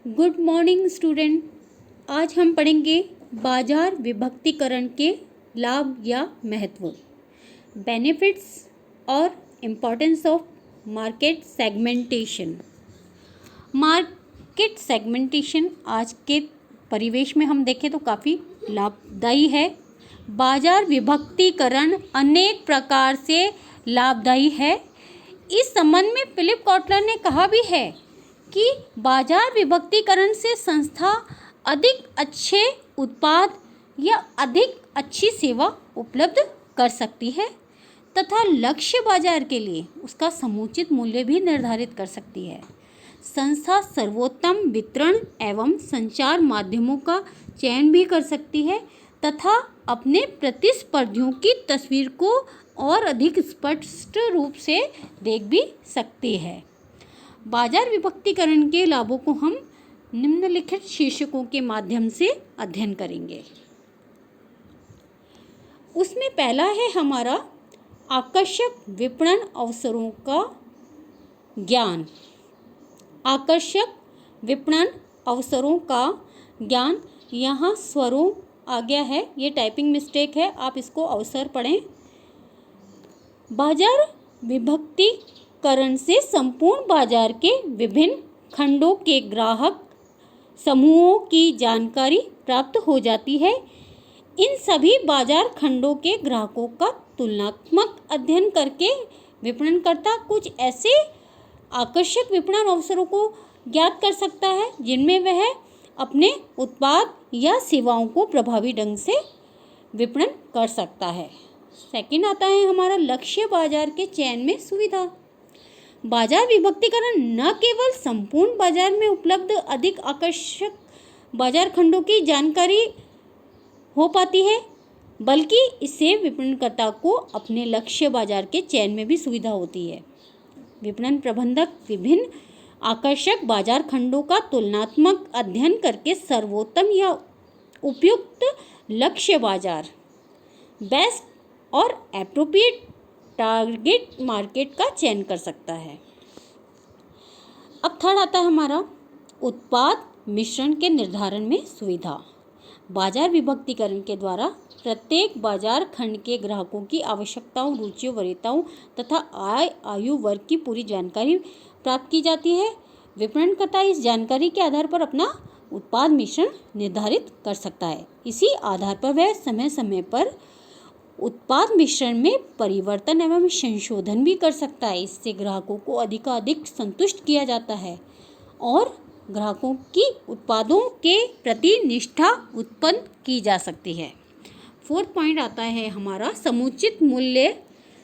Good morning student. आज हम पढ़ेंगे बाजार विभक्तिकरण के लाभ या महत्व, बेनिफिट्स और importance of market segmentation. Market segmentation आज के परिवेश में हम देखें तो काफ़ी लाभदायी है। बाजार विभक्तिकरण अनेक प्रकार से लाभदायी है। इस संबंध में फिलिप कॉटलर ने कहा भी है कि बाजार विभक्तिकरण से संस्था अधिक अच्छे उत्पाद या अधिक अच्छी सेवा उपलब्ध कर सकती है तथा लक्ष्य बाजार के लिए उसका समुचित मूल्य भी निर्धारित कर सकती है। संस्था सर्वोत्तम वितरण एवं संचार माध्यमों का चयन भी कर सकती है तथा अपने प्रतिस्पर्धियों की तस्वीर को और अधिक स्पष्ट रूप से देख भी सकती है। बाजार विभक्तिकरण के लाभों को हम निम्नलिखित शीर्षकों के माध्यम से अध्ययन करेंगे। उसमें पहला है हमारा आकर्षक विपणन अवसरों का ज्ञान। आकर्षक विपणन अवसरों का ज्ञान, यहाँ स्वरों आ गया है, ये टाइपिंग मिस्टेक है, आप इसको अवसर पढ़ें। बाजार विभक्तिकरण से संपूर्ण बाजार के विभिन्न खंडों के ग्राहक समूहों की जानकारी प्राप्त हो जाती है। इन सभी बाजार खंडों के ग्राहकों का तुलनात्मक अध्ययन करके विपणनकर्ता कुछ ऐसे आकर्षक विपणन अवसरों को ज्ञात कर सकता है जिनमें वह अपने उत्पाद या सेवाओं को प्रभावी ढंग से विपणन कर सकता है। सेकंड आता है हमारा लक्ष्य बाजार के चयन में सुविधा। बाजार विभक्तिकरण न केवल संपूर्ण बाजार में उपलब्ध अधिक आकर्षक बाजार खंडों की जानकारी हो पाती है, बल्कि इससे विपणनकर्ता को अपने लक्ष्य बाजार के चयन में भी सुविधा होती है। विपणन प्रबंधक विभिन्न आकर्षक बाजार खंडों का तुलनात्मक अध्ययन करके सर्वोत्तम या उपयुक्त लक्ष्य बाजार, बेस्ट और एप्रोप्रिएट टारगेट मार्केट का चयन कर सकता है। अब थर्ड आता है हमारा उत्पाद मिश्रण के निर्धारण में सुविधा। बाजार विभक्तिकरण के द्वारा प्रत्येक बाजार खंड के ग्राहकों की आवश्यकताओं, रुचियों, वरीयताओं तथा आयु वर्ग की पूरी जानकारी प्राप्त की जाती है। विपणनकर्ता इस जानकारी के आधार पर अपना उत्पाद मिश्रण निर्धारित कर सकता है। इसी आधार पर वह समय समय पर उत्पाद मिश्रण में परिवर्तन एवं संशोधन भी कर सकता है। इससे ग्राहकों को अधिकाधिक संतुष्ट किया जाता है और ग्राहकों की उत्पादों के प्रति निष्ठा उत्पन्न की जा सकती है। फोर्थ पॉइंट आता है हमारा समुचित मूल्य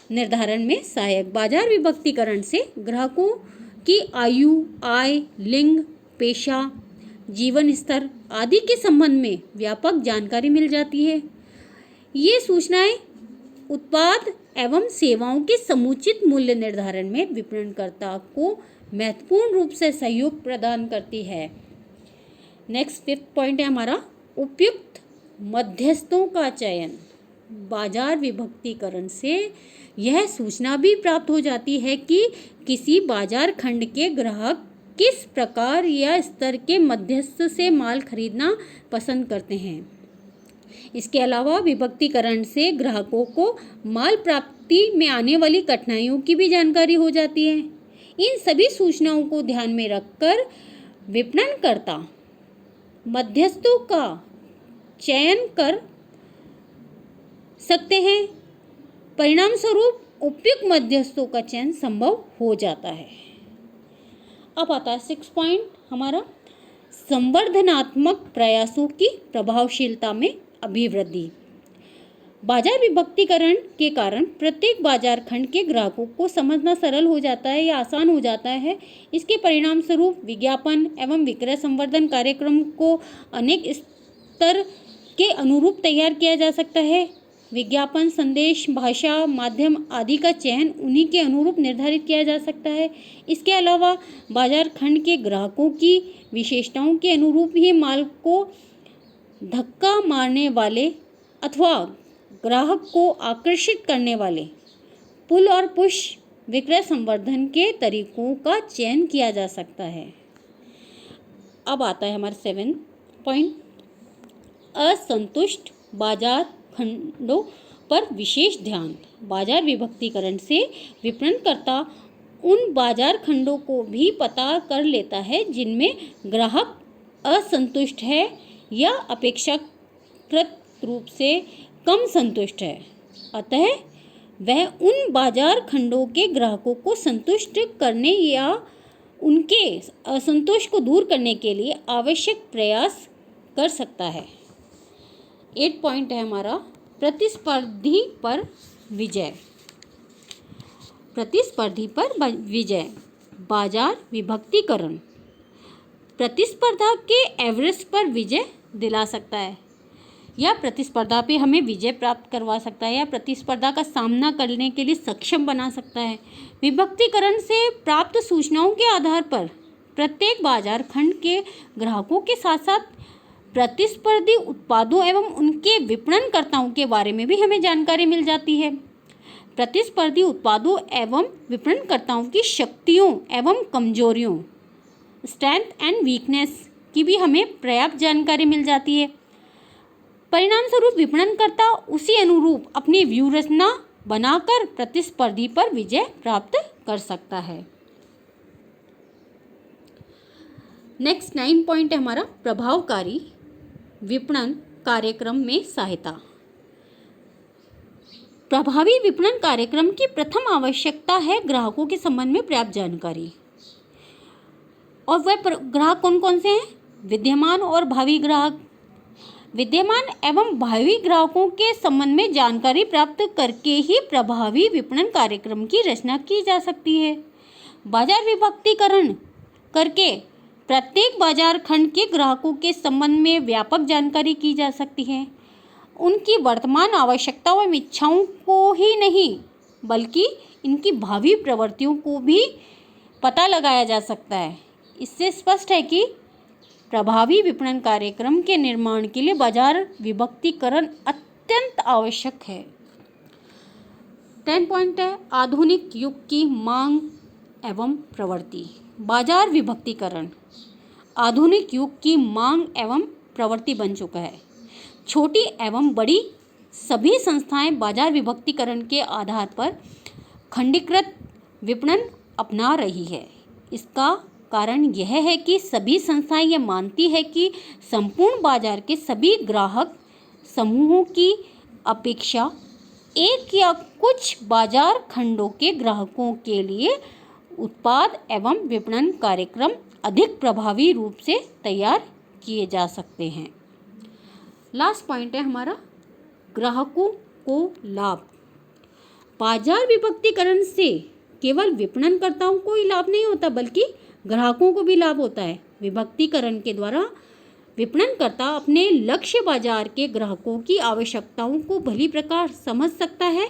निर्धारण में सहायक। बाजार विभक्तिकरण से ग्राहकों की आयु, आय, लिंग, पेशा, जीवन स्तर आदि के संबंध में व्यापक जानकारी मिल जाती है। ये सूचनाएं उत्पाद एवं सेवाओं के समुचित मूल्य निर्धारण में विपणनकर्ता को महत्वपूर्ण रूप से सहयोग प्रदान करती है। नेक्स्ट फिफ्थ पॉइंट है हमारा उपयुक्त मध्यस्थों का चयन। बाजार विभक्तिकरण से यह सूचना भी प्राप्त हो जाती है कि किसी बाजार खंड के ग्राहक किस प्रकार या स्तर के मध्यस्थ से माल खरीदना पसंद करते हैं। इसके अलावा विभक्तिकरण से ग्राहकों को माल प्राप्ति में आने वाली कठिनाइयों की भी जानकारी हो जाती है। इन सभी सूचनाओं को ध्यान में रखकर विपणनकर्ता मध्यस्थों का चयन कर सकते हैं। परिणाम स्वरूप उपयुक्त मध्यस्थों का चयन संभव हो जाता है। अब आता है सिक्स पॉइंट हमारा संवर्धनात्मक प्रयासों की प्रभावशीलता में अभिवृद्धि। बाजार विभक्तिकरण के कारण प्रत्येक बाजार खंड के ग्राहकों को समझना सरल हो जाता है या आसान हो जाता है। इसके परिणाम स्वरूप विज्ञापन एवं विक्रय संवर्धन कार्यक्रम को अनेक स्तर के अनुरूप तैयार किया जा सकता है। विज्ञापन, संदेश, भाषा, माध्यम आदि का चयन उन्हीं के अनुरूप निर्धारित किया जा सकता है। इसके अलावा बाजार खंड के ग्राहकों की विशेषताओं के अनुरूप ही माल को धक्का मारने वाले अथवा ग्राहक को आकर्षित करने वाले पुल और पुश विक्रय संवर्धन के तरीकों का चयन किया जा सकता है। अब आता है हमारा 7 पॉइंट, असंतुष्ट बाजार खंडों पर विशेष ध्यान। बाजार विभक्तिकरण से विपणनकर्ता उन बाजार खंडों को भी पता कर लेता है जिनमें ग्राहक असंतुष्ट है या अपेक्षाकृत रूप से कम संतुष्ट है। अतः वह उन बाजार खंडों के ग्राहकों को संतुष्ट करने या उनके असंतोष को दूर करने के लिए आवश्यक प्रयास कर सकता है। 8 पॉइंट है हमारा, प्रतिस्पर्धी पर विजय। प्रतिस्पर्धी पर विजय बाजार विभक्तिकरण प्रतिस्पर्धा के एवरेस्ट पर विजय दिला सकता है या प्रतिस्पर्धा पे हमें विजय प्राप्त करवा सकता है या प्रतिस्पर्धा का सामना करने के लिए सक्षम बना सकता है। विभक्तिकरण से प्राप्त सूचनाओं के आधार पर प्रत्येक बाजार खंड के ग्राहकों के साथ साथ प्रतिस्पर्धी उत्पादों एवं उनके विपणनकर्ताओं के बारे में भी हमें जानकारी मिल जाती है। प्रतिस्पर्धी उत्पादों एवं विपणनकर्ताओं की शक्तियों एवं कमजोरियों, स्ट्रेंथ एंड वीकनेस की भी हमें पर्याप्त जानकारी मिल जाती है। परिणाम स्वरूप विपणनकर्ता उसी अनुरूप अपनी व्यूहरचना बनाकर प्रतिस्पर्धी पर विजय प्राप्त कर सकता है। नेक्स्ट 9 पॉइंट है हमारा, प्रभावकारी विपणन कार्यक्रम में सहायता। प्रभावी विपणन कार्यक्रम की प्रथम आवश्यकता है ग्राहकों के संबंध में पर्याप्त जानकारी। और वह ग्राहक कौन कौन से हैं? विद्यमान और भावी ग्राहक। विद्यमान एवं भावी ग्राहकों के संबंध में जानकारी प्राप्त करके ही प्रभावी विपणन कार्यक्रम की रचना की जा सकती है। बाजार विभक्तिकरण करके प्रत्येक बाजार खंड के ग्राहकों के संबंध में व्यापक जानकारी की जा सकती है। उनकी वर्तमान आवश्यकताओं एवं इच्छाओं को ही नहीं बल्कि इनकी भावी प्रवृत्तियों को भी पता लगाया जा सकता है। इससे स्पष्ट है कि प्रभावी विपणन कार्यक्रम के निर्माण के लिए बाजार विभक्तिकरण अत्यंत आवश्यक है। 10 पॉइंट है, आधुनिक युग की मांग एवं प्रवृत्ति। बाजार विभक्तिकरण आधुनिक युग की मांग एवं प्रवृत्ति बन चुका है। छोटी एवं बड़ी सभी संस्थाएं बाजार विभक्तिकरण के आधार पर खंडीकृत विपणन अपना रही है। इसका कारण यह है कि सभी संस्थाएं यह मानती है कि संपूर्ण बाजार के सभी ग्राहक समूहों की अपेक्षा एक या कुछ बाजार खंडों के ग्राहकों के लिए उत्पाद एवं विपणन कार्यक्रम अधिक प्रभावी रूप से तैयार किए जा सकते हैं। लास्ट पॉइंट है हमारा, ग्राहकों को लाभ। बाजार विभक्तिकरण से केवल विपणनकर्ताओं को ही लाभ नहीं होता बल्कि ग्राहकों को भी लाभ होता है। विभक्तिकरण के द्वारा विपणनकर्ता अपने लक्ष्य बाजार के ग्राहकों की आवश्यकताओं को भली प्रकार समझ सकता है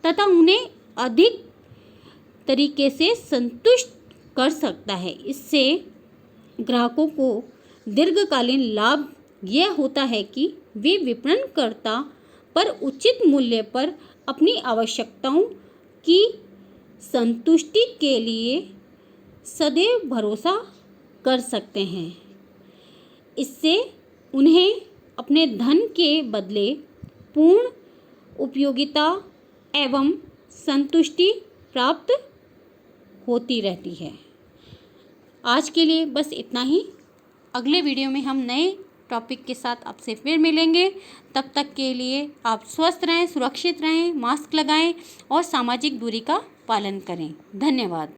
तथा उन्हें अधिक तरीके से संतुष्ट कर सकता है। इससे ग्राहकों को दीर्घकालीन लाभ यह होता है कि वे विपणनकर्ता पर उचित मूल्य पर अपनी आवश्यकताओं की संतुष्टि के लिए सदैव भरोसा कर सकते हैं। इससे उन्हें अपने धन के बदले पूर्ण उपयोगिता एवं संतुष्टि प्राप्त होती रहती है। आज के लिए बस इतना ही। अगले वीडियो में हम नए टॉपिक के साथ आपसे फिर मिलेंगे। तब तक के लिए आप स्वस्थ रहें, सुरक्षित रहें, मास्क लगाएं और सामाजिक दूरी का पालन करें। धन्यवाद।